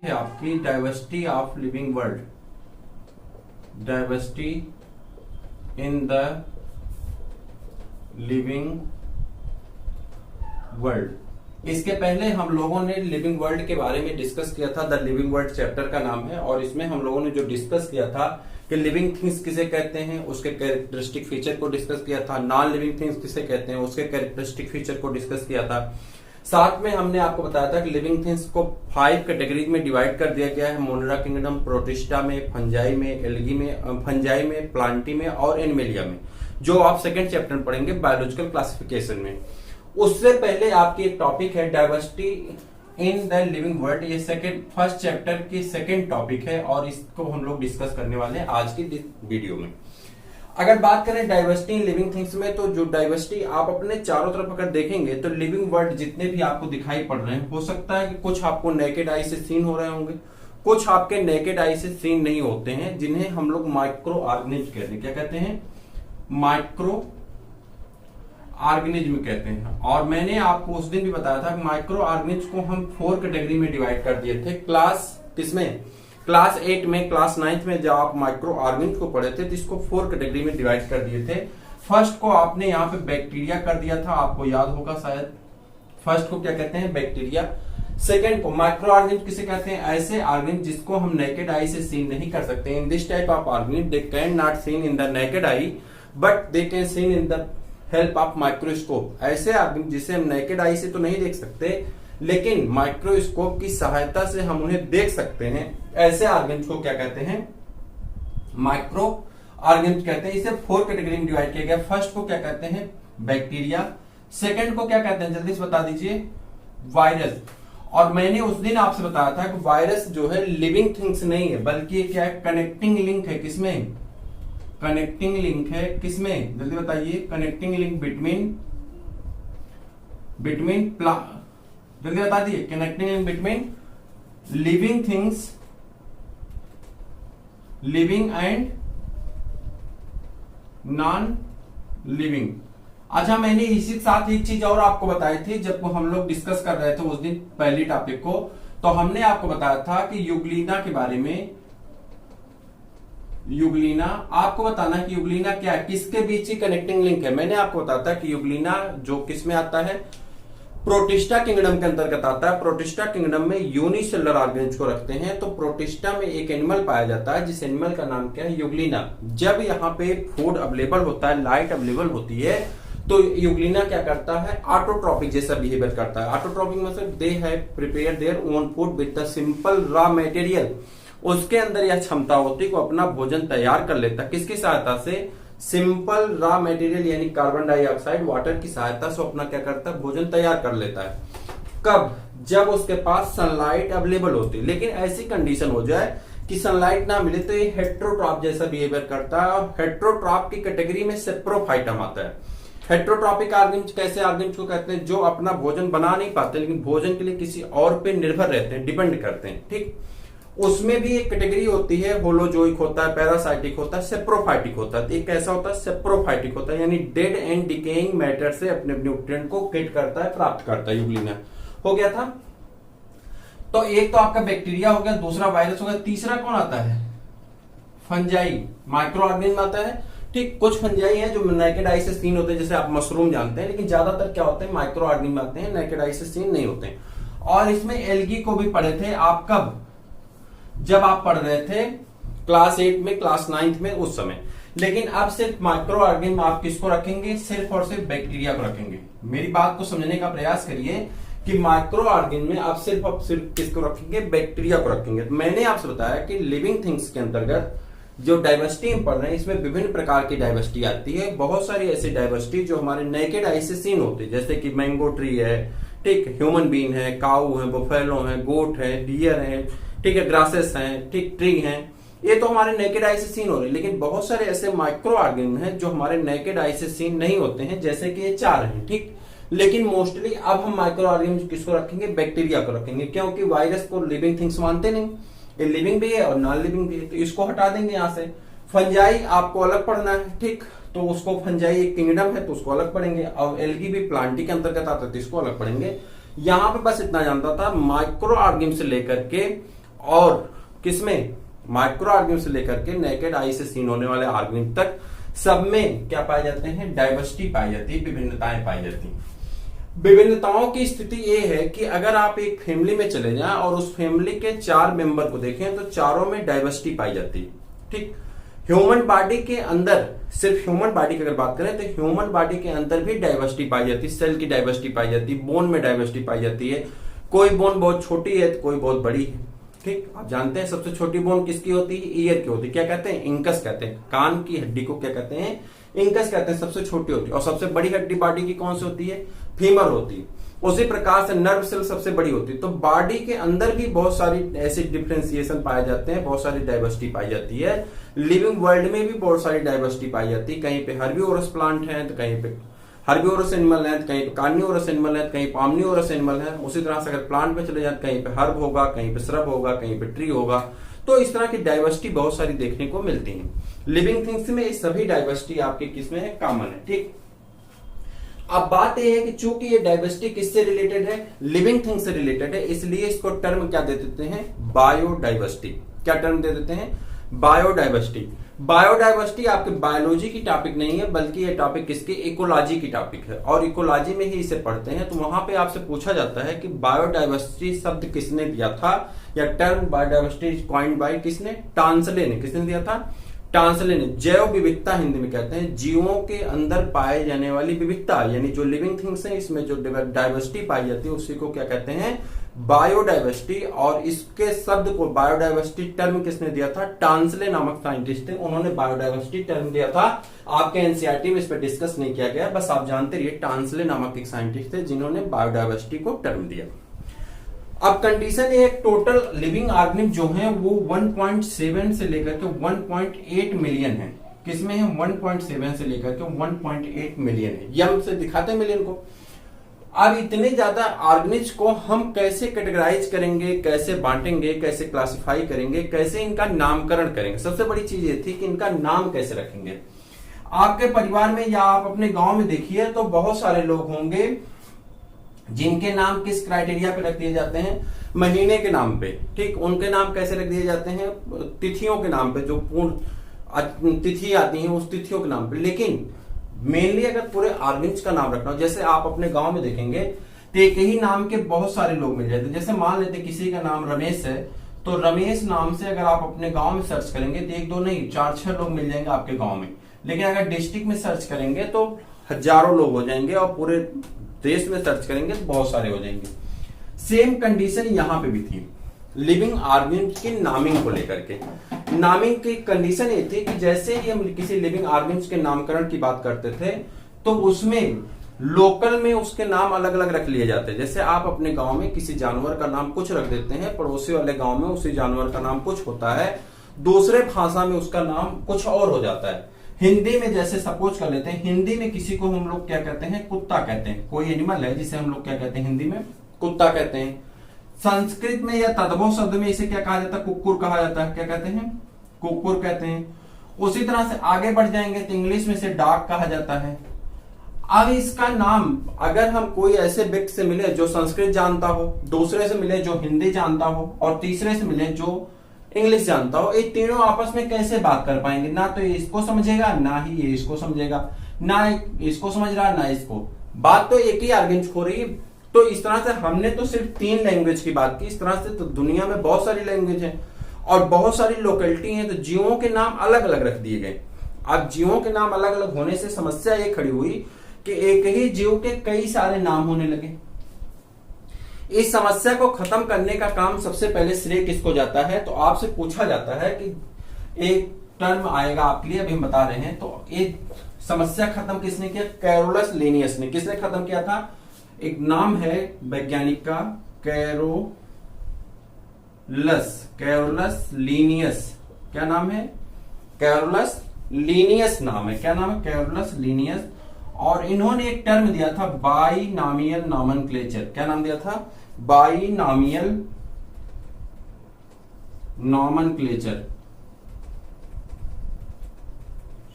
है आपकी diversity of living world, diversity in the living world. इसके पहले हम लोगों ने लिविंग वर्ल्ड के बारे में डिस्कस किया था, द लिविंग वर्ल्ड चैप्टर का नाम है, और इसमें हम लोगों ने जो डिस्कस किया था कि लिविंग थिंग्स किसे कहते हैं उसके कैरेक्टरिस्टिक फीचर को डिस्कस किया था, नॉन लिविंग थिंग्स किसे कहते हैं उसके कैरेक्टरिस्टिक फीचर को डिस्कस किया था। साथ में हमने आपको बताया था कि लिविंग थिंग्स को 5 कैटेगरीज में डिवाइड कर दिया गया है, मोनेरा किंगडम, प्रोटिस्टा में, फंजाई में, एल्गी में, फंजाई में, प्लांटी में और एनिमेलिया में, जो आप सेकंड चैप्टर में पढ़ेंगे बायोलॉजिकल क्लासिफिकेशन में। उससे पहले आपकी एक टॉपिक है diversity in the living world, ये फर्स्ट चैप्टर की सेकंड टॉपिक है और इसको हम लोग डिस्कस करने वाले हैं आज की वीडियो में। अगर बात करें डाइवर्सिटी इन लिविंग थिंग्स में, तो जो डाइवर्सिटी आप अपने चारों तरफ अगर देखेंगे तो लिविंग वर्ल्ड जितने भी आपको दिखाई पड़ रहे हैं, हो सकता है कि कुछ आपको नेकेड आई से सीन हो रहे होंगे, कुछ आपके नेकेड आई से सीन नहीं होते हैं, जिन्हें हम लोग माइक्रो ऑर्गेनिज्म कहते हैं। क्या कहते हैं? माइक्रो ऑर्गेनिज्म कहते हैं। और मैंने आपको उस दिन भी बताया था कि माइक्रो ऑर्गेनिज्म को हम 4 कैटेगरी में डिवाइड कर दिए थे। किसमें? क्लास 8 में, क्लास 9 में जब आप माइक्रो ऑर्गेनिज्म को पढ़े थे तो इसको 4 कैटेगरी में डिवाइड कर दिए थे। फर्स्ट को आपने यहाँ पे बैक्टीरिया कर दिया था, आपको याद होगा शायद। फर्स्ट को क्या कहते हैं? बैक्टीरिया। सेकेंड को माइक्रो ऑर्गेनिज्म किसे कहते हैं? ऐसे ऑर्गेनिज्म जिसको हम नेकेड आई से सीन नहीं कर सकते। In this type of organism they can not seen in the naked eye but they can seen in the help of microscope. ऐसे ऑर्गेनिज्म जिसे हम नेकेड आई से तो नहीं देख सकते लेकिन माइक्रोस्कोप की सहायता से हम उन्हें देख सकते हैं, ऐसे ऑर्गेनिज्म को क्या कहते हैं? माइक्रो ऑर्गेनिज्म कहते हैं। इसे 4 कैटेगरी में डिवाइड किया गया। फर्स्ट को क्या कहते हैं? बैक्टीरिया। सेकंड को क्या कहते हैं? जल्दी से बता दीजिए। वायरस। और मैंने उस दिन आपसे बताया था कि वायरस जो है लिविंग थिंग्स नहीं है, बल्कि क्या है? कनेक्टिंग लिंक है। किसमें? कनेक्टिंग लिंक है। किसमें? जल्दी बताइए। कनेक्टिंग लिंक बिटवीन जल्दी बता दिए। Connecting link between living things, living and non living. अच्छा, मैंने इसी साथ एक चीज और आपको बताई थी जब हम लोग डिस्कस कर रहे थे उस दिन पहली टॉपिक को, तो हमने आपको बताया था कि यूग्लिना के बारे में। यूग्लिना, आपको बताना कि यूग्लिना क्या है, किसके बीच ही कनेक्टिंग लिंक है। मैंने आपको बताया था कि यूग्लिना जो किसमें आता है? प्रोटिस्टा किंगडम के अंतर्गत आता है। प्रोटिस्टा किंगडम में यूनिसेलुलर ऑर्गेनिज्म को रखते हैं। तो प्रोटिस्टा में एक एनिमल पाया जाता है जिस एनिमल का नाम क्या है? यूग्लिना। जब यहाँ पे फूड अवेलेबल होता है, लाइट अवेलेबल होती है, तो यूग्लिना क्या करता है? ऑटोट्रॉपिक जैसा बिहेवियर करता है। ऑटोट्रॉपिक मतलब they have prepare their own food with the simple raw material. उसके अंदर यह क्षमता होती है कि अपना भोजन तैयार कर लेता है। किसकी सहायता से? सिंपल रॉ मटेरियल यानी कार्बन डाइऑक्साइड, वाटर की सहायता से अपना क्या करता है? भोजन तैयार कर लेता है। कब? जब उसके पास सनलाइट अवेलेबल होती है। लेकिन ऐसी कंडीशन हो जाए कि सनलाइट ना मिले तो ये हेट्रोट्रॉप जैसा बिहेवियर करता है। और हेट्रोट्रॉप की कैटेगरी में सेप्रोफाइटम आता है। हेट्रोट्रॉपिक ऑर्गेनिज्म कैसे ऑर्गेनिज्म को कहते हैं? जो अपना भोजन बना नहीं पाते लेकिन भोजन के लिए किसी और पे निर्भर रहते हैं, डिपेंड करते हैं। ठीक, उसमें भी एक कैटेगरी होती है, होलोजोइक होता है, पैरासाइटिक होता है, सेप्रोफाइटिक होता है। एक कैसा होता है? सेप्रोफाइटिक होता है, यानी डेड एंड डिकेइंग मैटर से अपने न्यूट्रिएंट को गेट करता है, प्राप्त करता है। यूग्लिना हो गया था। तो एक तो आपका बैक्टीरिया हो गया, दूसरा वायरस हो गया, तीसरा कौन आता है? फंजाई, माइक्रो ऑर्गेनिज्म आता है। ठीक, कुछ फंजाई है जो नेकेड आई से सीन होते हैं, जैसे आप मशरूम जानते हैं, लेकिन ज्यादातर क्या होते हैं? माइक्रो ऑर्गेनिज्म आते हैं, नेकेड आई से सीन नहीं होते हैं। और इसमें एल्गी को भी पढ़े थे आप। कब? जब आप पढ़ रहे थे क्लास 8 में, क्लास 9 में, उस समय। लेकिन अब सिर्फ माइक्रो ऑर्गेनिज्म आप किसको रखेंगे? सिर्फ और सिर्फ बैक्टीरिया को रखेंगे। मेरी बात को समझने का प्रयास करिए कि माइक्रो ऑर्गेनिज्म में आप सिर्फ किसको रखेंगे? बैक्टीरिया को रखेंगे। तो मैंने आपसे बताया कि लिविंग थिंग्स के अंतर्गत जो डाइवर्सिटी हम पढ़ रहे हैं, इसमें विभिन्न प्रकार की डाइवर्सिटी आती है। बहुत सारी ऐसी डाइवर्सिटी जो हमारे नेकेड आई से सीन होती है, जैसे कि मैंगो ट्री है, ठीक, ह्यूमन बीन है, काऊ है, बफेलो है, गोट है, डियर है, ठीक है, ग्रासेस हैं, ठीक, ट्री हैं। ये तो हमारे नेकेड आई से सीन हो रहे हैं। लेकिन बहुत सारे ऐसे माइक्रो ऑर्गेनिज्म हैं जो हमारे नेकेड आई से सीन नहीं होते हैं, जैसे कि ये 4 हैं। ठीक, लेकिन मोस्टली अब हम माइक्रो ऑर्गेनिज्म किसको रखेंगे? बैक्टीरिया को रखेंगे, क्योंकि वायरस को लिविंग थिंग्स मानते नहीं। ये लिविंग भी है और नॉन लिविंग भी है, तो इसको हटा देंगे यहाँ से। फंजाई आपको अलग पढ़ना है। ठीक, तो उसको फंजाई एक किंगडम है तो उसको अलग पढ़ेंगे। और एल्गी भी प्लांटी के अंतर्गत आता है तो इसको अलग पढ़ेंगे। यहाँ पे बस इतना जानता था, माइक्रो ऑर्गेनिज्म से लेकर के और किसमें, माइक्रो ऑर्गेनिज्म से लेकर के नेकेड आई से सीन होने वाले ऑर्गेनिज्म तक सब में क्या पाए जाते हैं, डाइवर्सिटी पाई जाती है, विभिन्नताएं पाई जाती हैं। विभिन्नताओं की स्थिति ये है कि अगर आप एक फैमिली में चले जाएं और उस फैमिली के 4 मेंबर को देखें तो चारों में डाइवर्सिटी पाई जाती है। ठीक, ह्यूमन बॉडी के अंदर, सिर्फ ह्यूमन बॉडी की अगर बात करें तो ह्यूमन बॉडी के अंदर भी डाइवर्सिटी पाई जाती है, सेल की डाइवर्सिटी पाई जाती है, बोन में डाइवर्सिटी पाई जाती है। कोई बोन बहुत छोटी है तो कोई बहुत बड़ी है। ठीक, आप जानते हैं सबसे छोटी बोन किसकी होती है, ईयर की होती है, क्या कहते हैं, इंकस कहते हैं। कान की हड्डी को क्या कहते हैं, इंकस कहते हैं, सबसे छोटी होती है। और सबसे बड़ी हड्डी बॉडी की कौन सी होती है, फीमर होती है। उसी प्रकार से नर्व सेल सबसे बड़ी होती है। तो बॉडी के अंदर भी बहुत सारी ऐसे डिफ्रेंसिएशन पाए जाते हैं, बहुत सारी डाइवर्सिटी पाई जाती है। लिविंग वर्ल्ड में भी बहुत सारी डाइवर्सिटी पाई जाती है। कहीं पे हर्बिवोरस प्लांट है तो कहीं पे हर्बिवोरस एनिमल है, कहीं पे कार्निवोरस एनिमल है, कहीं पे ऑमनिवोरस एनिमल है। उसी तरह से अगर प्लांट में चले जाए कहीं पे हर्ब होगा, कहीं पे श्रब होगा, कहीं पे ट्री होगा। तो इस तरह की डाइवर्सिटी बहुत सारी देखने को मिलती है। लिविंग थिंग्स में इस सभी डाइवर्सिटी आपके किसमें है, कॉमन है। ठीक, अब बात यह है कि चूंकि ये डाइवर्सिटी किससे रिलेटेड है, लिविंग थिंग से रिलेटेड है, इसलिए इसको टर्म क्या दे देते हैं, बायोडाइवर्सिटी। क्या टर्म दे देते हैं, बायोडाइवर्सिटी। बायोडाइवर्सिटी आपके बायोलॉजी की टॉपिक नहीं है, बल्कि ये टॉपिक किसकी, इकोलॉजी की टॉपिक है। और इकोलॉजी में ही इसे पढ़ते हैं। तो वहां पे आपसे पूछा जाता है कि बायोडाइवर्सिटी शब्द किसने दिया था, या टर्म बायोडाइवर्सिटी कॉइन्ड बाय किसने, टांसले ने। किसने दिया था, टांसले ने। जैव विविधता हिंदी में कहते हैं, जीवों के अंदर पाए जाने वाली विविधता, यानी जो लिविंग थिंग्स है इसमें जो डाइवर्सिटी पाई जाती है उसी को क्या कहते हैं, बायोडाइवर्सिटी। और इसके शब्द को बायोडाइवर्सिटी टर्म किसने दिया था, टांसले नामक साइंटिस्ट थे, उन्होंने बायोडाइवर्सिटी टर्म दिया था। आपके एनसीईआरटी में इस पर डिस्कस नहीं किया गया, बस आप जानते रहिए टांसले नामक एक साइंटिस्ट थे जिन्होंने बायोडाइवर्सिटी को टर्म दिया। अब कंडीशन ये, टोटल लिविंग ऑर्गेनिज्म जो है वो 1.7 से लेकर के 1.8 मिलियन है। किसमें है, 1.7 से लेकर के 1.8 मिलियन है। ये हमसे दिखाते हैं मिलियन को। अब इतने ज्यादा ऑर्गेनिज्म को हम कैसे कैटेगराइज करेंगे, कैसे बांटेंगे, कैसे क्लासिफाई करेंगे, कैसे इनका नामकरण करेंगे। सबसे बड़ी चीज ये थी कि इनका नाम कैसे रखेंगे। आपके परिवार में या आप अपने गांव में देखिए तो बहुत सारे लोग होंगे जिनके नाम किस क्राइटेरिया पे रख दिए जाते हैं, महीने के नाम पे। ठीक, उनके नाम कैसे रख दिए जाते हैं, तिथियों के नाम पे, जो पूर्ण तिथि आती है उस तिथियों के नाम पे। लेकिन मेनली अगर पूरे ऑर्गेनिज्म का नाम रखना हो, जैसे आप अपने गांव में देखेंगे तो एक ही नाम के बहुत सारे लोग मिल जाते हैं। जैसे मान लेते किसी का नाम रमेश है, तो रमेश नाम से अगर आप अपने गांव में सर्च करेंगे तो 1 2 नहीं 4-6 लोग मिल जाएंगे आपके गांव में। लेकिन अगर डिस्ट्रिक्ट में सर्च करेंगे तो हजारों लोग हो जाएंगे, और पूरे देश में सर्च करेंगे तो बहुत सारे हो जाएंगे। सेम कंडीशन यहां पे भी थी लिविंग ऑर्गेनिज्म की नामिंग को लेकर के। नामिंग की कंडीशन ये थी कि जैसे ही हम किसी लिविंग ऑर्गेनिज्म के नामकरण की बात करते थे तो उसमें लोकल में उसके नाम अलग अलग रख लिए जाते हैं। जैसे आप अपने गांव में किसी जानवर का नाम कुछ रख देते हैं, पड़ोसी वाले गांव में उसी जानवर का नाम कुछ होता है, दूसरे भाषा में उसका नाम कुछ और हो जाता है। हिंदी में जैसे सपोज कर लेते हैं, हिंदी में किसी को हम लोग क्या कहते हैं, कुत्ता कहते हैं। कोई एनिमल है जिसे हम लोग क्या कहते हैं, हिंदी में कुत्ता कहते हैं। संस्कृत में या तद्भव शब्द में इसे क्या कहा जाता है, कुक्कुर कहा जाता है। क्या कहते हैं, कुक्कुर कहते हैं। उसी तरह से आगे बढ़ जाएंगे तो इंग्लिश में से डॉग कहा जाता है। अब इसका नाम अगर हम कोई ऐसे व्यक्ति से मिले जो संस्कृत जानता हो, दूसरे से मिले जो हिंदी जानता हो, और तीसरे से मिले जो इंग्लिश जानता हो, ये तीनों आपस में कैसे बात कर पाएंगे। ना तो ये इसको समझेगा, ना ही ये इसको समझेगा, ना इसको समझ रहा ना इसको। बात तो एक ही ऑर्गेनिज्म हो रही है। तो इस तरह से हमने तो सिर्फ 3 लैंग्वेज की बात की, इस तरह से तो दुनिया में बहुत सारी लैंग्वेज है और बहुत सारी लोकेलिटी है। तो जीवों के नाम अलग अलग रख दिए गए। अब जीवों के नाम अलग अलग होने से समस्या ये खड़ी हुई कि एक ही जीव के कई सारे नाम होने लगे। इस समस्या को खत्म करने का काम सबसे पहले श्रेय किसको जाता है, तो आपसे पूछा जाता है कि एक टर्म आएगा आपके लिए, अभी हम बता रहे हैं। तो एक समस्या खत्म किसने किया, कैरोलस लीनियस ने। किसने खत्म किया था, एक नाम है वैज्ञानिक का कैरोलस लीनियस। क्या नाम है, कैरोलस लीनियस नाम है। क्या नाम है, कैरोलस लीनियस। और इन्होंने एक टर्म दिया था बाइनॉमियल नॉमेनक्लेचर। क्या नाम दिया था, बाइनॉमियल नॉमेनक्लेचर।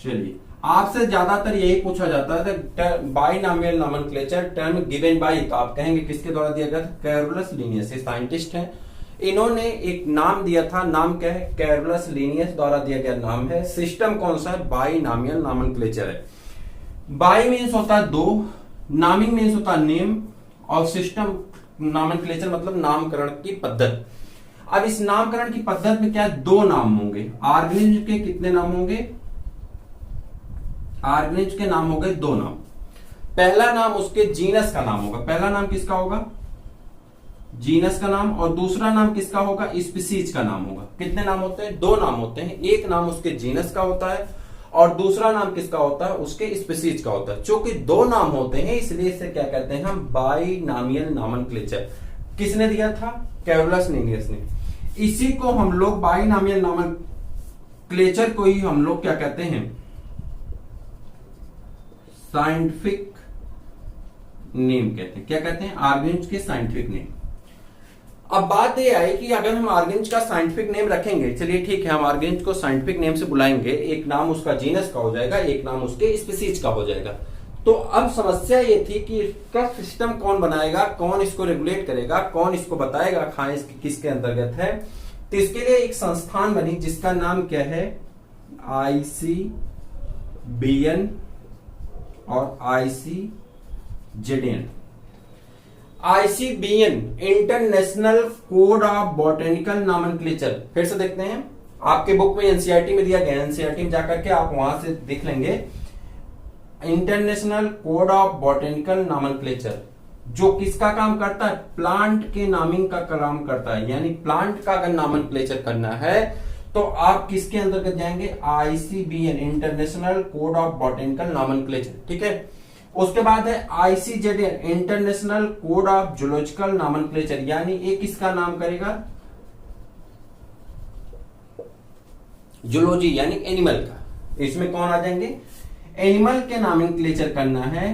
चलिए, आपसे ज्यादातर यही पूछा जाता है binomial nomenclature term given by, तो आप कहेंगे किसके द्वारा दिया गया था, कैरोलस लीनियस। ये साइंटिस्ट हैं, इन्होंने एक नाम दिया था, नाम क्या है, कैरोलस लीनियस द्वारा दिया गया नाम है। सिस्टम कौन सा है, बाइनॉमियल नॉमेनक्लेचर है। बाई मीन्स होता है दो, नामिंग मीन्स होता है नेम, और सिस्टम नॉमेनक्लेचर मतलब नामकरण की पद्धति। अब इस नामकरण की पद्धति में क्या है, दो नाम होंगे। ऑर्गेनिज्म के कितने नाम होंगे, ऑर्गेनिज्म के नाम हो गए दो नाम। पहला नाम उसके जीनस का नाम होगा, पहला नाम किसका होगा, जीनस का नाम, और दूसरा नाम किसका होगा, स्पीसीज का नाम होगा। कितने नाम होते हैं, दो नाम होते हैं। एक नाम उसके जीनस का होता है और दूसरा नाम किसका होता है, उसके स्पीसीज का होता है। चूंकि दो नाम होते हैं इसलिए इसे क्या कहते हैं हम, बाइनॉमियल नॉमेनक्लेचर। किसने दिया था, कैरोलस लीनियस ने। इसी को हम लोग बाइनॉमियल नॉमेनक्लेचर को ही हम लोग क्या कहते हैं, साइंटिफिक नेम कहते हैं। क्या कहते हैं, ऑर्गेनिज्म के साइंटिफिक नेम। अब बात यह आई कि अगर हम ऑर्गेनिज्म का साइंटिफिक नेम रखेंगे, चलिए ठीक है, हम ऑर्गेनिज्म को साइंटिफिक नेम से बुलाएंगे, एक नाम उसका जीनस का हो जाएगा, एक नाम उसके स्पीसीज का हो जाएगा। तो अब समस्या ये थी कि इसका सिस्टम कौन बनाएगा, कौन इसको रेगुलेट करेगा, कौन इसको बताएगा खाएं इसके किसके अंतर्गत है। तो इसके लिए एक संस्थान बनी जिसका नाम क्या है, ICBN और ICZN। ICBN international code of botanical nomenclature. फिर से देखते हैं, आपके बुक में एनसीईआरटी में दिया गया, एनसीईआरटी में जाकर के आप वहां से देख लेंगे। International code of botanical nomenclature जो किसका काम करता है, प्लांट के नामिंग का काम करता है। यानी प्लांट का अगर नॉमेनक्लेचर करना है तो आप किसके अंतर्गत जाएंगे, ICBN international code of botanical nomenclature. ठीक है, उसके बाद है ICZN international code of zoological nomenclature. यानी एक किसका नाम करेगा, जूलॉजी यानी एनिमल का। इसमें कौन आ जाएंगे, एनिमल के नॉमेनक्लेचर करना है।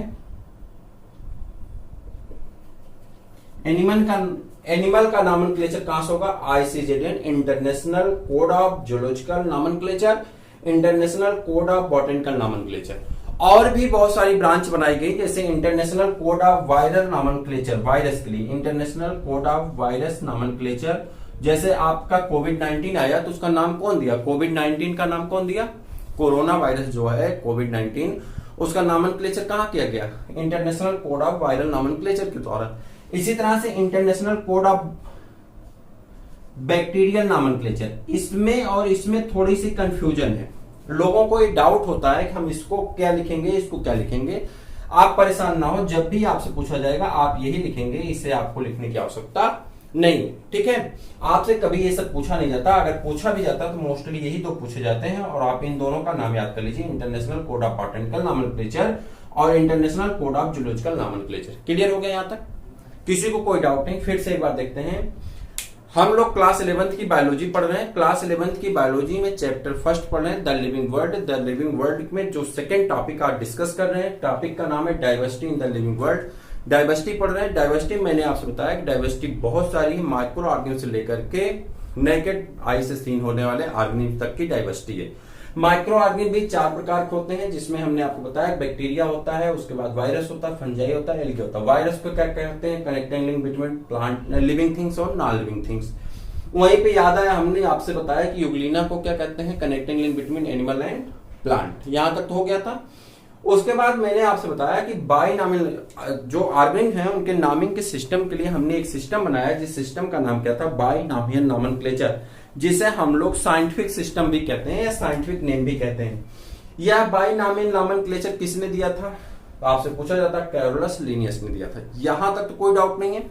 एनिमल का नॉमेनक्लेचर कहां से होगा, ICZN international code of zoological nomenclature, international code of botanical nomenclature. और भी बहुत सारी ब्रांच बनाई गई, जैसे international code of viral nomenclature, virus के लिए international code of virus nomenclature. जैसे आपका कोविड-19 आया तो उसका नाम कौन दिया, कोविड-19 का नाम कौन दिया, कोरोना वायरस जो है कोविड-19, उसका नॉमेनक्लेचर कहां किया गया, international code of viral nomenclature के द्वारा। इसी तरह से international code of bacterial nomenclature, इसमें और इसमें थोड़ी सी कंफ्यूजन है। लोगों को ये डाउट होता है कि हम इसको क्या लिखेंगे, इसको क्या लिखेंगे। आप परेशान ना हो, जब भी आपसे पूछा जाएगा आप यही लिखेंगे, इसे आपको लिखने की आवश्यकता नहीं। ठीक है, आपसे कभी ये सब पूछा नहीं जाता, अगर पूछा भी जाता तो मोस्टली यही तो पूछे जाते हैं। और आप इन दोनों का नाम याद कर लीजिए, international code of botanical nomenclature और international code of zoological nomenclature. Clear हो गया यहां तक, किसी को कोई डाउट नहीं। फिर से एक बार देखते हैं, हम लोग क्लास 11th की बायोलॉजी पढ़ रहे हैं। क्लास 11th की बायोलॉजी में चैप्टर फर्स्ट पढ़ रहे हैं, the living world. The living world में जो सेकंड टॉपिक आज डिस्कस कर रहे हैं, टॉपिक का नाम है diversity in the living world. Diversity पढ़ रहे हैं। डाइवर्सिटी मैंने आपसे बताया कि डाइवर्सिटी बहुत सारी माइक्रो ऑर्गेनिज्म से लेकर के नेकेड आई से सीन होने वाले ऑर्गेनिज्म तक की डाइवर्सिटी है। माइक्रो ऑर्गेनिज्म भी चार प्रकार के होते हैं, जिसमें हमने आपको बताया बैक्टीरिया होता है, उसके बाद वायरस होता है, फंजाई होता है, एल्गी होता है। वायरस को क्या कहते हैं, connecting link between plant living things और नॉन लिविंग थिंग्स। वहीं पे याद आया, हमने आपसे बताया कि यूग्लिना को क्या कहते हैं, connecting link between animal and plant. यहां तक तो हो गया था। उसके बाद मैंने आपसे बताया कि बाइनॉमियल जो ऑर्गेनिज्म है उनके नामिंग के सिस्टम के लिए हमने एक सिस्टम बनाया, जिस सिस्टम का नाम क्या था, बाइनॉमियल नॉमेनक्लेचर, जिसे हम लोग साइंटिफिक सिस्टम भी कहते हैं या साइंटिफिक नेम भी कहते हैं। यह बाइनॉमियल नॉमेनक्लेचर किसने दिया था, आपसे पूछा जाता, कैरोलस लीनियस ने दिया था। यहां तक तो कोई डाउट नहीं है।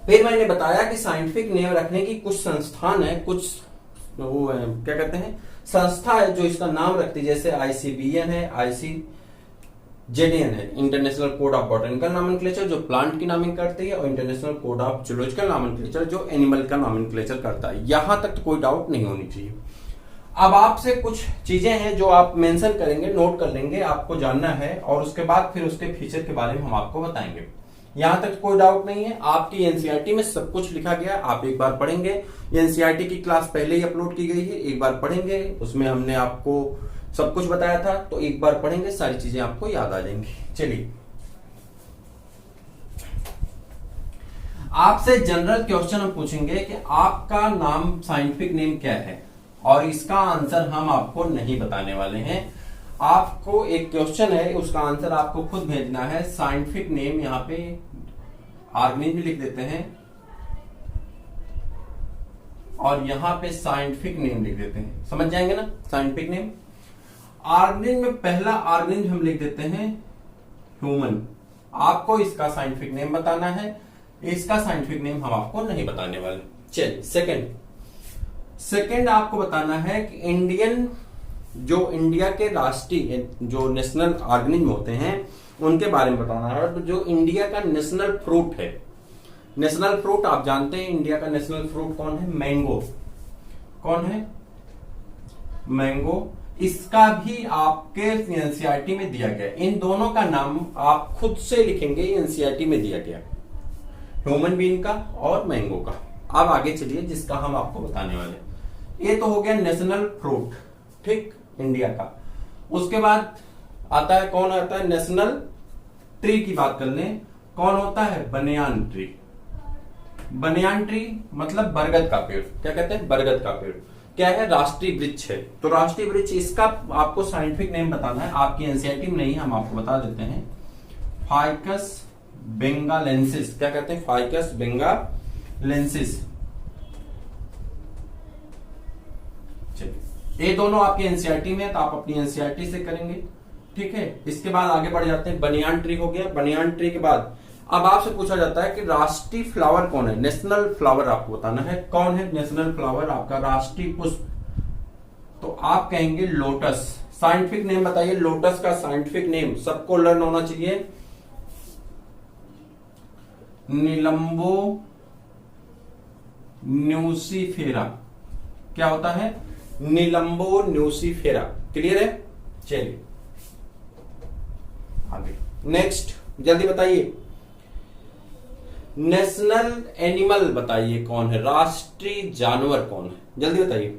फिर मैंने बताया कि साइंटिफिक नेम रखने की कुछ संस्थान है, कुछ वो है, क्या कहते हैं, संस्था है जो इसका नाम रखती है। जैसे ICBN है, ICZN है, international code of botanical nomenclature जो प्लांट की नामिंग करती है, और international code of zoological nomenclature जो एनिमल का नॉमेनक्लेचर करता है। यहां तक तो कोई डाउट नहीं होनी चाहिए। अब आपसे कुछ चीजें हैं जो आप मेंशन करेंगे, नोट कर लेंगे, आपको जानना है, और उसके बाद फिर उसके फीचर के बारे में हम आपको बताएंगे। यहां तक कोई डाउट नहीं है। आपकी एनसीईआरटी में सब कुछ लिखा गया, आप एक बार पढ़ेंगे। एनसीईआरटी की क्लास पहले ही अपलोड की गई है, एक बार पढ़ेंगे, उसमें हमने आपको सब कुछ बताया था, तो एक बार पढ़ेंगे, सारी चीजें आपको याद आ जाएंगी। चलिए आपसे जनरल क्वेश्चन हम पूछेंगे कि आपका नाम साइंटिफिक नेम क्या है, और इसका आंसर हम आपको नहीं बताने वाले हैं। आपको एक क्वेश्चन है, उसका आंसर आपको खुद भेजना है। साइंटिफिक नेम यहाँ पे ऑर्गेनिज्म भी लिख देते हैं, और यहां पे साइंटिफिक नेम लिख देते हैं। समझ जाएंगे ना साइंटिफिक नेम। ऑर्गेनिज्म में पहला ऑर्गेनिज्म हम लिख देते हैं ह्यूमन। आपको इसका साइंटिफिक नेम बताना है, इसका साइंटिफिक नेम हम आपको नहीं बताने वाले। चलिए सेकंड आपको बताना है कि जो इंडिया के राष्ट्रीय जो नेशनल ऑर्गेनिज्म होते हैं उनके बारे में बताना है। तो जो इंडिया का नेशनल फ्रूट है, नेशनल फ्रूट आप जानते हैं इंडिया का नेशनल फ्रूट कौन है? मैंगो। कौन है? मैंगो। इसका भी आपके एनसीईआरटी में दिया गया। इन दोनों का नाम आप खुद से लिखेंगे, एनसीईआरटी में दिया गया, ह्यूमन बीइंग का और मैंगो का। अब आगे चलिए जिसका हम आपको बताने वाले। ये तो हो गया नेशनल फ्रूट, ठीक, इंडिया का। उसके बाद आता है, कौन आता है? नेशनल ट्री की बात कर लें, कौन होता है? Banyan tree. बनियान ट्री मतलब बरगद का पेड़। क्या कहते हैं? बरगद का पेड़। क्या है? राष्ट्रीय वृक्ष है। तो राष्ट्रीय वृक्ष, इसका आपको साइंटिफिक नेम बताना है। आपकी एनसीईआरटी में नहीं, हम आपको बता देते हैं। Ficus benghalensis. क्या कहते हैं? Ficus benghalensis. चलिए, ये दोनों आपकी एनसीईआरटी में है, तो आप अपनी एनसीईआरटी से करेंगे, ठीक है। इसके बाद आगे बढ़ जाते हैं। बनियान ट्री हो गया। बनियान ट्री के बाद अब आपसे पूछा जाता है कि राष्ट्रीय फ्लावर कौन है? नेशनल फ्लावर आपको बताना है। कौन है नेशनल फ्लावर आपका? राष्ट्रीय पुष्प। तो आप कहेंगे लोटस। साइंटिफिक नेम बताइए लोटस का साइंटिफिक नेम, सबको लर्न होना चाहिए। निलंबो न्यूसीफेरा। क्या होता है? निलंबो न्यूसीफेरा। क्लियर है? चलिए आगे नेक्स्ट, जल्दी बताइए। नेशनल एनिमल बताइए कौन है? राष्ट्रीय जानवर कौन है? जल्दी बताइए।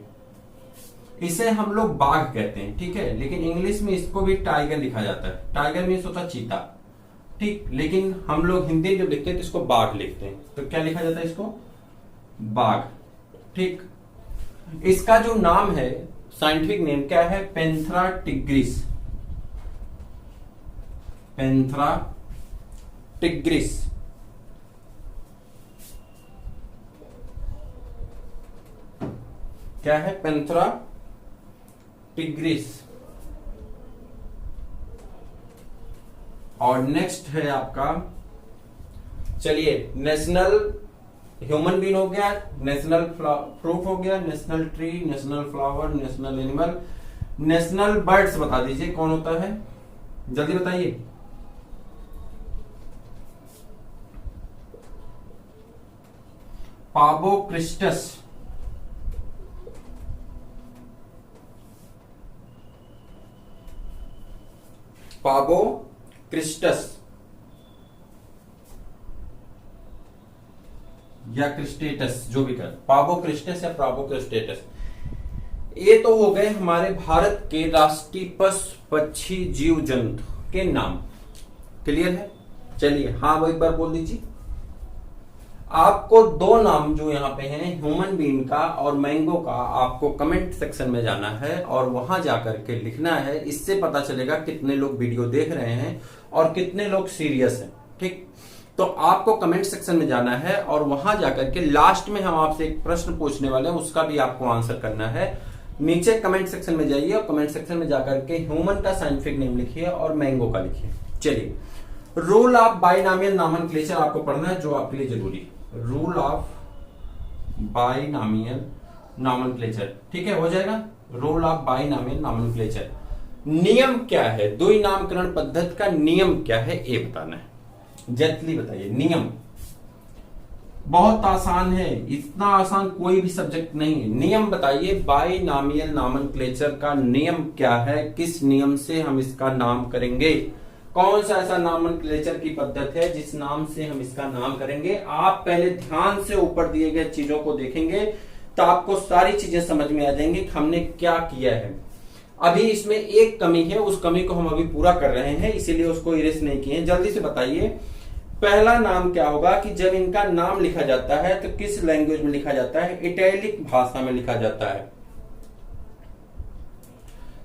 इसे हम लोग बाघ कहते हैं, ठीक है, लेकिन इंग्लिश में इसको भी टाइगर लिखा जाता है। टाइगर मीन्स होता है चीता, ठीक, लेकिन हम लोग हिंदी जब लिखते हैं तो इसको बाघ लिखते हैं। तो क्या लिखा जाता है? इसको बाघ, ठीक। इसका जो नाम है, साइंटिफिक नेम क्या है? पेंथरा टिग्रिस। पेंथरा टिग्रिस। क्या है? पेंथरा टिग्रिस। और नेक्स्ट है आपका, चलिए, नेशनल ह्यूमन बीइंग हो गया, नेशनल फ्रूट हो गया, national tree, national flower, national animal. National birds बता दीजिए कौन होता है? जल्दी बताइए। पाबो क्रिस्टस। पाबो क्रिस्टस या क्रिस्टेटस, जो भी कर, पाबो क्रिस्टस या पाबो क्रिस्टेटस। ये तो हो गए हमारे भारत के राष्ट्रीय पशु पक्षी जीव जंतु के नाम। क्लियर है? चलिए हाँ वो एक बार बोल दीजिए। आपको दो नाम जो यहाँ पे हैं, ह्यूमन बीइंग का और मैंगो का, आपको कमेंट सेक्शन में जाना है और वहां जाकर के लिखना है। इससे पता चलेगा कितने लोग वीडियो देख रहे हैं और कितने लोग सीरियस हैं, ठीक। तो आपको कमेंट सेक्शन में जाना है और वहां जाकर के लास्ट में हम आपसे एक प्रश्न पूछने वाले हैं, उसका भी आपको आंसर करना है। नीचे कमेंट सेक्शन में जाइए और कमेंट सेक्शन में जाकर के ह्यूमन का साइंटिफिक नेम लिखिए और मैंगो का लिखिए। चलिए, रूल ऑफ बाइनॉमियल नॉमेनक्लेचर आपको पढ़ना है, जो आपके लिए जरूरी है। रूल ऑफ बाइनॉमियल नॉमेनक्लेचर, ठीक है, हो जाएगा। रूल ऑफ बाइनॉमियल नॉमेनक्लेचर, नियम क्या है? द्वि नामकरण पद्धति का नियम क्या है ये बताना है। जल्दी बताइए। नियम बहुत आसान है, इतना आसान कोई भी सब्जेक्ट नहीं है। नियम बताइए, बाइनॉमियल नॉमेनक्लेचर का नियम क्या है? किस नियम से हम इसका नाम करेंगे? कौन सा ऐसा नॉमेनक्लेचर की पद्धति है जिस नाम से हम इसका नाम करेंगे? आप पहले ध्यान से ऊपर दिए गए चीजों को देखेंगे तो आपको सारी चीजें समझ में आ जाएंगी कि हमने क्या किया है। अभी इसमें एक कमी है, उस कमी को हम अभी पूरा कर रहे हैं, इसीलिए उसको इरेज नहीं किए। जल्दी से बताइए, पहला नाम क्या होगा कि जब इनका नाम लिखा जाता है तो किस लैंग्वेज में लिखा जाता है? इटैलिक भाषा में लिखा जाता है।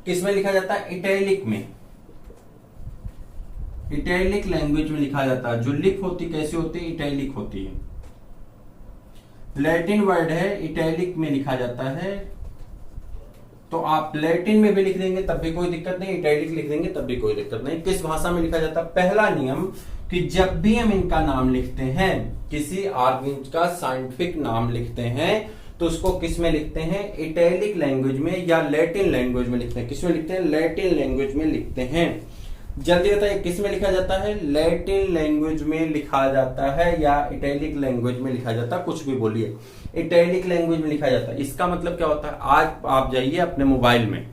किस में लिखा जाता है? इटैलिक में, इटैलिक लैंग्वेज में लिखा जाता है। जो लिख होती कैसी होती है? इटैलिक होती है। लैटिन वर्ड है, इटैलिक में लिखा जाता है। तो आप लैटिन में भी लिख देंगे तब भी कोई दिक्कत नहीं, इटैलिक लिख देंगे तब भी कोई दिक्कत नहीं। किस भाषा में लिखा जाता है? पहला नियम कि जब भी हम इनका नाम लिखते हैं, किसी ऑर्गेनिज का साइंटिफिक नाम लिखते हैं, तो उसको किस में लिखते हैं? इटैलिक लैंग्वेज में या लैटिन लैंग्वेज में लिखते हैं। किस में लिखते हैं? लैटिन लैंग्वेज में लिखते हैं। जल्दी बताइए, किस में लिखा जाता है? लैटिन लैंग्वेज में लिखा जाता है या इटैलिक लैंग्वेज में लिखा जाता है? कुछ भी बोलिए, इटैलिक लैंग्वेज में लिखा जाता है। इसका मतलब क्या होता है? आज आप जाइए अपने मोबाइल में,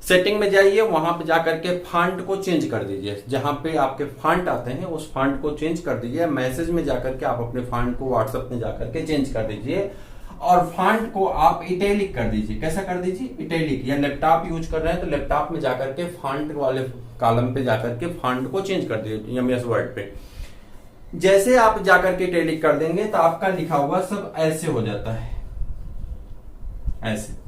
सेटिंग में जाइए, वहां पे जाकर के फॉन्ट को चेंज कर दीजिए। जहां पे आपके फॉन्ट आते हैं उस फॉन्ट को चेंज कर दीजिए। मैसेज में जाकर के आप अपने फॉन्ट को व्हाट्सएप में जाकर के चेंज कर दीजिए और फॉन्ट को आप इटैलिक कर दीजिए। कैसा कर दीजिए? इटैलिक। या लैपटॉप यूज कर रहे हैं तो लैपटॉप में जाकर के फॉन्ट वाले कॉलम पे जाकर के फॉन्ट को चेंज कर दीजिए एमएस वर्ड पे। जैसे आप जाकर के इटैलिक कर देंगे तो आपका लिखा हुआ सब ऐसे हो जाता है, ऐसे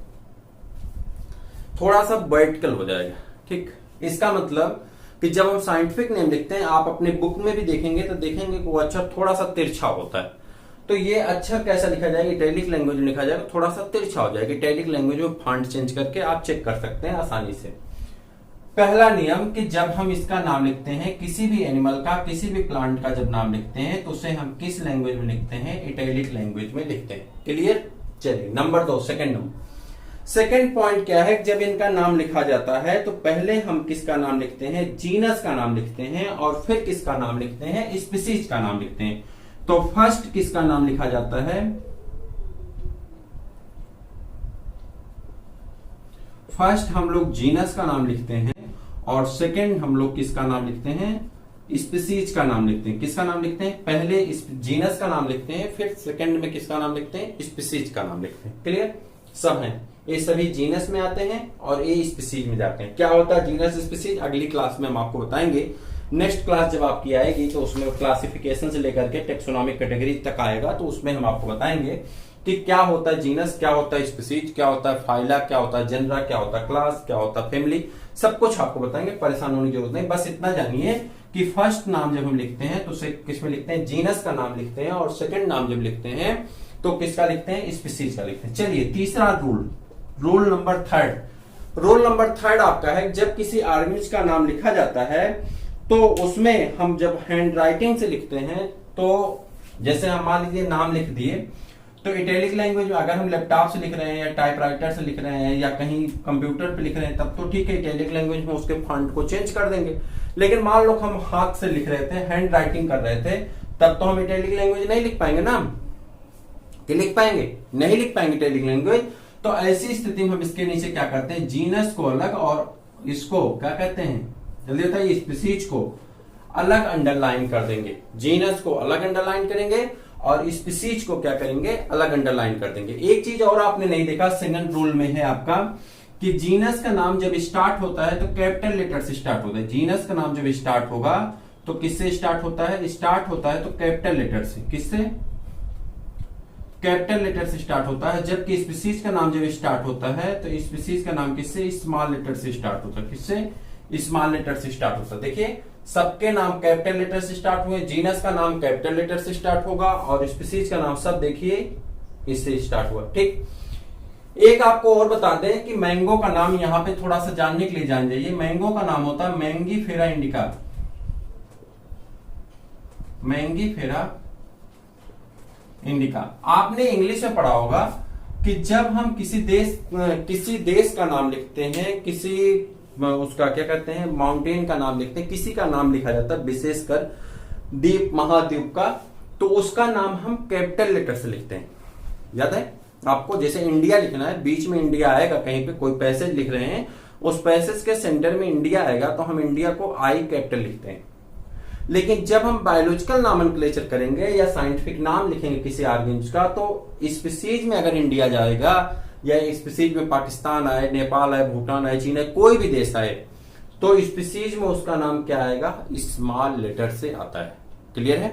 थोड़ा सा वर्टिकल हो जाएगा। ठीक, इसका मतलब कि जब हम साइंटिफिक नेम लिखते हैं, आप अपने बुक में भी देखेंगे तो देखेंगे कि वो अक्षर थोड़ा सा तिरछा होता है। तो ये अक्षर कैसा लिखा जाएगा? इटैलिक लैंग्वेज में लिखा जाएगा, थोड़ा सा तिरछा हो जाएगा। इटैलिक लैंग्वेज में फॉन्ट चेंज करके आप चेक कर सकते हैं आसानी से। पहला नियम कि जब हम इसका नाम लिखते हैं, किसी भी एनिमल का, किसी भी प्लांट का जब नाम लिखते हैं तो उसे हम किस लैंग्वेज में लिखते हैं? इटैलिक लैंग्वेज में लिखते हैं। क्लियर? चलिए number 2, second number. Second point क्या है? जब इनका नाम लिखा जाता है तो पहले हम किसका नाम लिखते हैं? जीनस का नाम लिखते हैं और फिर किसका नाम लिखते हैं? स्पीसीज का नाम लिखते हैं। तो फर्स्ट किसका नाम लिखा जाता है? फर्स्ट हम लोग जीनस का नाम लिखते हैं और सेकंड हम लोग किसका नाम लिखते हैं? स्पीसीज का नाम लिखते हैं। किसका नाम लिखते हैं? पहले जीनस का नाम लिखते हैं, फिर सेकंड में किसका नाम लिखते हैं? स्पीसीज का नाम लिखते हैं। क्लियर? सब है, ये सभी जीनस में आते हैं और ये स्पीसीज में जाते हैं। क्या होता है जीनस स्पीसीज? अगली क्लास में हम आपको बताएंगे। नेक्स्ट क्लास जब आपकी आएगी तो उसमें क्लासिफिकेशन से लेकर के टेक्सोनॉमिक कैटेगरी तक आएगा, तो उसमें हम आपको बताएंगे कि क्या होता है जीनस, क्या होता है स्पीसीज, क्या होता है फाइला, क्या होता है जेनरा, क्या होता है क्लास, क्या होता है फैमिली। सब कुछ आपको बताएंगे, परेशान होने की जरूरत नहीं। बस इतना जानिए कि फर्स्ट नाम जब हम लिखते हैं तो किसमें लिखते हैं? जीनस का नाम लिखते हैं और सेकंड नाम जब लिखते हैं तो किसका लिखते हैं? स्पीसीज का लिखते हैं। चलिए तीसरा rule, rule number third. Rule number third आपका है, जब किसी ऑर्गेनिज का नाम लिखा जाता है तो उसमें हम जब हैंड राइटिंग से लिखते हैं, तो जैसे हम मान लीजिए नाम लिख दिए, तो इटैलिक लैंग्वेज में अगर हम लैपटॉप से लिख रहे हैं या टाइपराइटर से लिख रहे हैं या कहीं कंप्यूटर पे लिख रहे हैं तब तो ठीक है, इटैलिक लैंग्वेज में उसके फॉन्ट को चेंज कर देंगे। लेकिन मान लो हम हाथ से लिख रहे थे, हैंड राइटिंग कर रहे थे, तब तो हम इटैलिक लैंग्वेज नहीं लिख पाएंगे ना। कि लिख पाएंगे? नहीं लिख पाएंगे इटैलिक लैंग्वेज। तो ऐसी स्थिति में हम इसके नीचे क्या करते हैं? जीनस को अलग और इसको क्या कहते हैं? जल्दी बताइए। स्पीसीज को अलग अंडरलाइन कर देंगे। जीनस को अलग अंडरलाइन करेंगे और स्पीसीज को क्या करेंगे? अलग अंडरलाइन कर देंगे। एक चीज और आपने नहीं देखा, सेकंड रूल में है आपका कि जीनस का नाम जब स्टार्ट होता है तो कैपिटल लेटर से स्टार्ट होता है। जीनस का नाम जब स्टार्ट होगा तो किससे स्टार्ट होता है? स्टार्ट होता है तो कैपिटल लेटर से। किससे? कैपिटल लेटर से स्टार्ट होता है। जबकि स्पीसीज का नाम जब स्टार्ट होता है तो स्पीसीज का नाम किससे? स्मॉल लेटर से स्टार्ट होता है। किससे? स्मॉल लेटर से स्टार्ट होता है। देखिए सबके नाम कैपिटल लेटर से स्टार्ट हुए। जीनस का नाम कैपिटल लेटर से स्टार्ट होगा और स्पीसीज का नाम सब देखिए इससे स्टार्ट हुआ। ठीक, एक आपको और बता दें कि मैंगो का नाम यहां पे थोड़ा सा जानने के लिए जान जाइए। मैंगो का नाम होता है मैंगीफेरा इंडिका। Mangifera indica. आपने इंग्लिश में पढ़ा होगा कि जब हम किसी देश का नाम लिखते हैं, किसी उसका क्या कहते हैं, माउंटेन का नाम लिखते हैं, किसी का नाम लिखा जाता है विशेषकर द्वीप महाद्वीप का, तो उसका नाम हम कैपिटल लेटर से लिखते हैं। याद है आपको? जैसे इंडिया लिखना है, बीच में इंडिया आएगा, कहीं पे कोई पैसेज लिख रहे हैं, उस पैसेज के सेंटर में इंडिया आएगा तो हम इंडिया को आई कैपिटल लिखते हैं। लेकिन जब हम बायोलॉजिकल नॉमेनक्लेचर करेंगे या साइंटिफिक नाम लिखेंगे किसी ऑर्गेनिज का, तो स्पीसीज में अगर इंडिया जाएगा या स्पीसीज में पाकिस्तान आए, नेपाल आए, भूटान आए, चीन आए, कोई भी देश आए, तो स्पीसीज में उसका नाम क्या आएगा? स्मॉल लेटर से आता है। क्लियर है?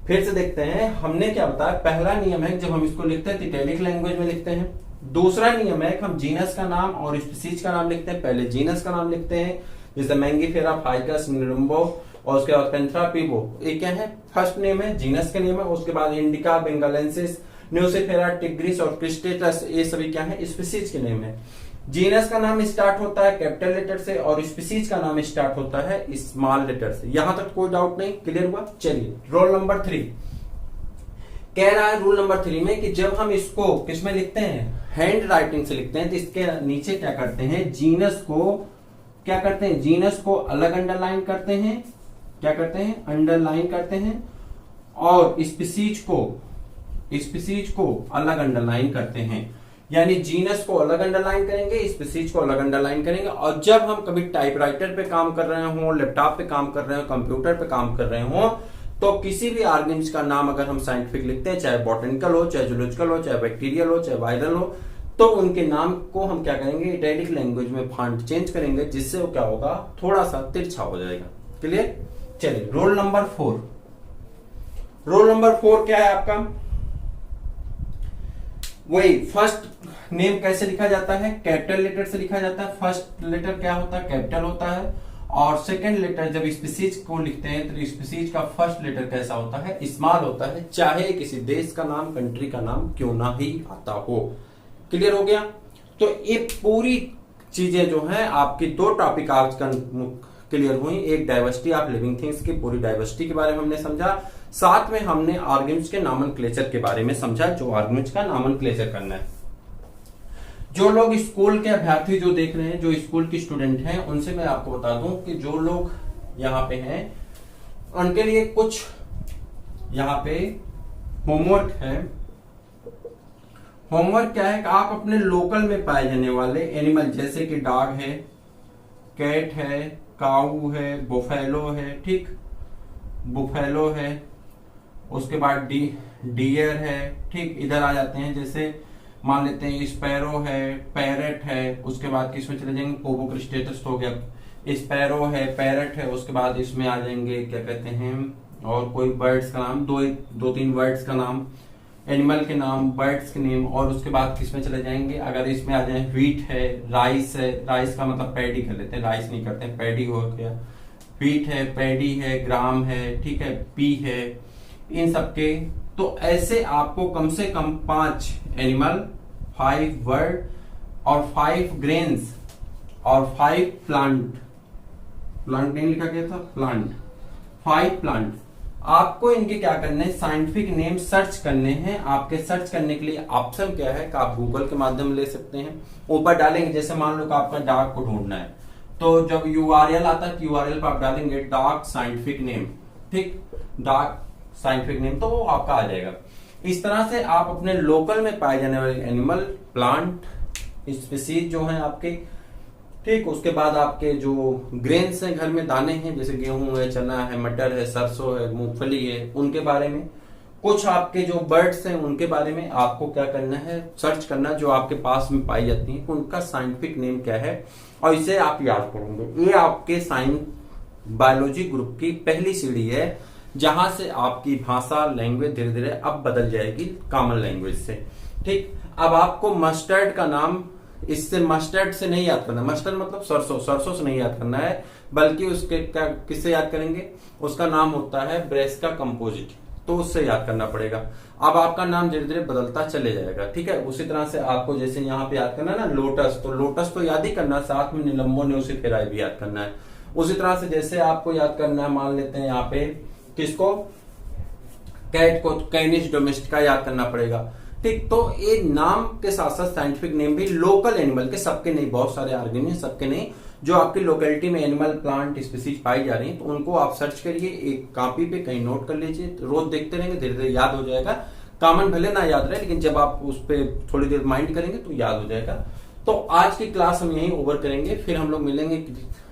फिर से देखते हैं हमने क्या बताया। पहला नियम है जब हम इसको लिखते हैं इटैलिक लैंग्वेज में लिखते हैं। दूसरा नियम है हम जीनस का नाम और स्पीसीज का नाम लिखते हैं। पहले जीनस का नाम लिखते हैं, जैसे मैंगीफेरा, फाइकस, निलुम्बो, और उसके बाद पेंथ्रा पीबो, ये क्या है, फर्स्ट नेम है, जीनस का नेम है। उसके बाद इंडिका, बेंगालेंसिस, न्यूसिफेरा, टिग्रिस और क्रिस्टेटस, ये सभी क्या है, स्पीसीज के नेम है। जीनस का नाम स्टार्ट होता है कैपिटल लेटर से और स्पीसीज का नाम स्टार्ट होता है स्मॉल लेटर से। यहां तक कोई डाउट नहीं, क्लियर हुआ। चलिए रोल नंबर 3 कह रहा है, रूल नंबर 3 में कि जब हम इसको किसमें लिखते हैं, हैंड राइटिंग से लिखते हैं, तो इसके नीचे क्या करते हैं, जीनस को क्या करते हैं, जीनस को अलग अंडरलाइन करते हैं, क्या करते हैं, अंडरलाइन करते हैं, और स्पीसीज को अलग अंडरलाइन करते हैं। यानी जीनस को अलग अंडरलाइन करेंगे, स्पीसीज को अलग अंडरलाइन करेंगे। और जब हम कभी टाइपराइटर पे काम कर रहे हो, लैपटॉप पे काम कर रहे हो, कंप्यूटर पे काम कर रहे हो, तो किसी भी ऑर्गेनिज्म का नाम अगर हम साइंटिफिक लिखते हैं, चाहे बॉटनिकल हो, चाहे जूलॉजिकल हो, चाहे बैक्टीरियल हो, चाहे वायरल हो, तो उनके नाम को हम क्या करेंगे, इटैलिक लैंग्वेज में फॉन्ट चेंज करेंगे, जिससे वो क्या होगा, थोड़ा सा तिरछा हो जाएगा। क्लियर। चलिए रोल नंबर 4। रोल नंबर 4 क्या है आपका, वही फर्स्ट नेम कैसे लिखा जाता है, कैपिटल लेटर से लिखा जाता है। फर्स्ट लेटर क्या होता है, कैपिटल होता है। और सेकंड लेटर जब स्पीसीज को लिखते हैं तो स्पीसीज का फर्स्ट लेटर कैसा होता है, स्मॉल होता है, चाहे किसी देश का नाम, कंट्री का नाम क्यों ना ही आता हो। क्लियर हो गया। तो ये पूरी चीजें जो है आपकी 2 टॉपिक आज का क्लियर हुई। एक डाइवर्सिटी ऑफ लिविंग थिंग्स की पूरी डाइवर्सिटी के बारे में हमने समझा, साथ में हमने ऑर्गेनिज्म के नॉमेनक्लेचर के बारे में समझा, जो ऑर्गेनिज्म का नॉमेनक्लेचर करना है। जो लोग स्कूल के अभ्यर्थी जो देख रहे हैं, जो स्कूल की स्टूडेंट हैं, उनसे मैं आपको बता दूं कि जो लोग यहाँ पे हैं उनके लिए कुछ यहाँ पे होमवर्क है। होमवर्क क्या है कि आप अपने लोकल में पाए जाने वाले एनिमल, जैसे कि डॉग है, कैट है, काऊ है, बुफेलो है, ठीक, बुफेलो है, उसके बाद डियर है, ठीक, इधर आ जाते हैं, जैसे मान लेते हैं स्पैरो है, पैरेट है, उसके बाद किसमें चले जाएंगे, पोबोक्रिस्टेटस हो गया, स्पैरो है, पैरेट है, उसके बाद इसमें आ जाएंगे क्या कहते हैं, और कोई बर्ड्स का नाम, दो तीन वर्ड्स का नाम, एनिमल के नाम, बर्ड्स के नेम, और उसके बाद किसमें चले जाएंगे, अगर इसमें आ जाए व्हीट है, राइस है, राइस का मतलब पैडी कर लेते हैं, राइस नहीं करते हैं, पैडी हो गया, व्हीट है, पैडी है, ग्राम है, ठीक है, पी है, इन सबके। तो ऐसे आपको कम से कम 5 एनिमल, 5 वर्ड और 5 ग्रेन्स और 5 प्लांट नहीं लिखा गया था, प्लांट, 5 प्लांट, आपको इनके क्या करने हैं, साइंटिफिक नेम सर्च करने हैं। आपके सर्च करने के लिए ऑप्शन क्या है कि आप गूगल के माध्यम ले सकते हैं, ऊपर डालेंगे, जैसे मान लो कि आपका डॉग को ढूंढना है, तो जब URL आता है, URL पर आप डालेंगे डॉग साइंटिफिक नेम, ठीक, डॉग साइंटिफिक नेम, तो वो आपका आ जाएगा। इस तरह से आप अपने लोकल में पाए जाने वाले एनिमल, प्लांट, स्पीसीज जो हैं आपके, ठीक, उसके बाद आपके जो ग्रेन्स हैं, घर में दाने हैं, जैसे गेहूं है, चना है, मटर है, सरसों है, मूंगफली है, उनके बारे में, कुछ आपके जो बर्ड्स हैं उनके बारे में आपको क्या करना है, सर्च करना, जो आपके पास में पाई जाती है, उनका साइंटिफिक नेम क्या है, और इसे आप याद करोगे। ये आपके साइंस बायोलॉजी ग्रुप की पहली सीढ़ी है, जहां से आपकी भाषा, लैंग्वेज धीरे धीरे अब बदल जाएगी कॉमन लैंग्वेज से, ठीक। अब आपको मस्टर्ड का नाम, इससे मस्टर्ड से नहीं याद करना, मस्टर्ड मतलब सरसों से नहीं याद करना है, बल्कि उसके क्या, किससे याद करेंगे, उसका नाम होता है ब्रेस्का कंपोजिट, तो उससे याद करना पड़ेगा। अब आपका नाम धीरे धीरे बदलता चले जाएगा, ठीक है। उसी तरह से आपको जैसे यहाँ पे याद करना है ना लोटस, तो लोटस तो याद ही करना, साथ में निलंबो, न्यूसिफेराई भी याद करना है। उसी तरह से जैसे आपको याद करना है, मान लेते हैं यहाँ पे किसको, कैट को, कैनिस डोमेस्टिका याद करना पड़ेगा, ठीक। तो ये नाम के साथ साथ साइंटिफिक नेम भी लोकल एनिमल के, सबके नहीं, बहुत सारे ऑर्गेनिज्म, सबके नहीं, जो आपकी लोकेलिटी में एनिमल, प्लांट, स्पीसीज पाई जा रही हैं, तो उनको आप सर्च करिए, एक कॉपी पे कहीं नोट कर लीजिए, रोज देखते रहेंगे, धीरे धीरे याद हो जाएगा। कॉमन भले ना याद रहे, लेकिन जब आप उस पर थोड़ी देर माइंड करेंगे तो याद हो जाएगा। तो आज की क्लास हम यहीं ओवर करेंगे, फिर हम लोग मिलेंगे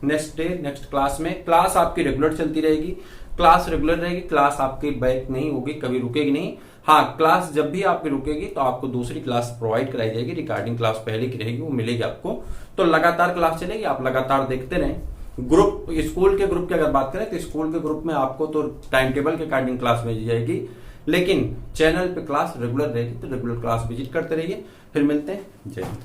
नेक्स्ट डे, नेक्स्ट क्लास में। क्लास आपकी रेगुलर चलती रहेगी, क्लास रेगुलर रहेगी, क्लास आपकी बैक नहीं होगी, कभी रुकेगी नहीं। हाँ, क्लास जब भी आपकी रुकेगी तो आपको दूसरी क्लास प्रोवाइड कराई जाएगी, रिकॉर्डिंग क्लास पहले की रहेगी, वो मिलेगी आपको। तो लगातार क्लास चलेगी, आप लगातार देखते रहें। ग्रुप स्कूल के ग्रुप की अगर बात करें तो स्कूल के ग्रुप में आपको तो टाइम टेबल के अकॉर्डिंग क्लास भेजी जाएगी, लेकिन चैनल पे क्लास रेगुलर रहेगी, तो रेगुलर क्लास विजिट करते रहिए। फिर मिलते हैं, जय हिंद।